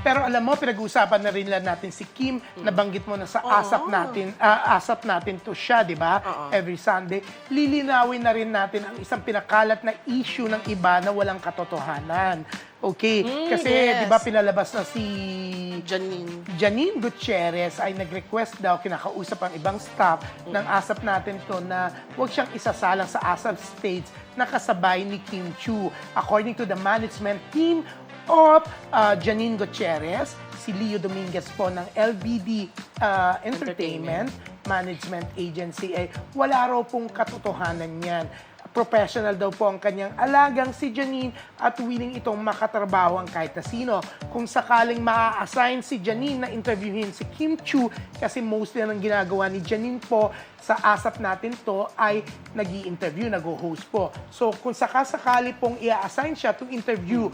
Pero alam mo, pinag-uusapan na rin lang natin si Kim, nabanggit mo na sa asap natin to siya, di ba? Every Sunday. Lilinawin na rin natin ang isang pinakalat na issue ng iba na walang katotohanan. Okay, kasi yes. di ba pinalabas na si Janine Gutierrez ay nag-request daw, kinakausap ang ibang staff ng ASAP natin to na huwag siyang isasalang sa ASAP stage na kasabay ni Kim Chiu. According to the management team of Janine Gutierrez, si Leo Dominguez po ng LBD Entertainment Management Agency ay wala raw pong katotohanan yan. Professional daw po ang kanyang alagang si Janine at willing itong makatrabaho ang kahit na sino. Kung sakaling maa-assign si Janine na interviewin si Kim Chiu, kasi mostly ang ginagawa ni Janine po sa ASAP natin to ay nag-i-interview, nag-host po. So kung sakasakali pong i-assign siya to interview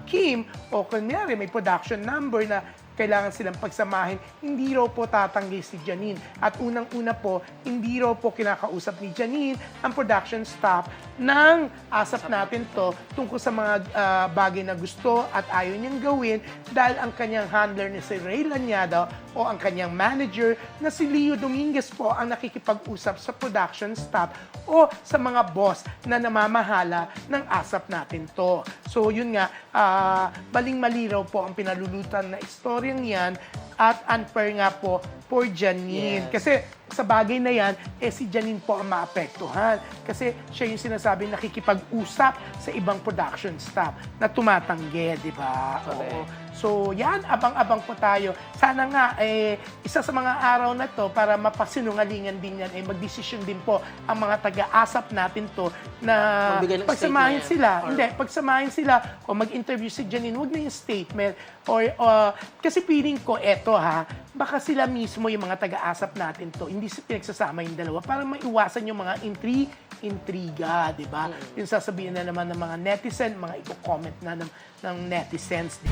Kim, o kunyari may production number na kailangan silang pagsamahin, hindi raw po tatanggi si Janine. At unang-una po, hindi raw po kinakausap ni Janine ang production staff ng ASAP natin to tungkol sa mga bagay na gusto at ayaw niyang gawin dahil ang kanyang handler ni si Ray Lanyado o ang kanyang manager na si Leo Dominguez po ang nakikipag-usap sa production staff o sa mga boss na namamahala ng ASAP natin to. So yun nga, baling-mali raw po ang pinalulutan na istoryang yan at unfair nga po for Janine. Yes. Kasi sa bagay na yan, si Janine po ang maapektuhan. Kasi siya yung sinasabi nakikipag-usap sa ibang production staff na tumatanggi, di ba? Oo. So yan, abang-abang po tayo. Sana nga, isa sa mga araw na to, para mapasinungalingan din yan, magdesisyon din po ang mga taga-ASAP natin to na pagsamahin sila. Hindi, pagsamahin sila o mag-interview si Janine, huwag na yung statement. Kasi feeling ko, eto ha, baka sila mismo yung mga taga-ASAP natin to, hindi pinagsasama yung dalawa para maiwasan yung mga intriga, di ba? Yung sasabihin na naman ng mga netizen, mga i-comment na ng netizens.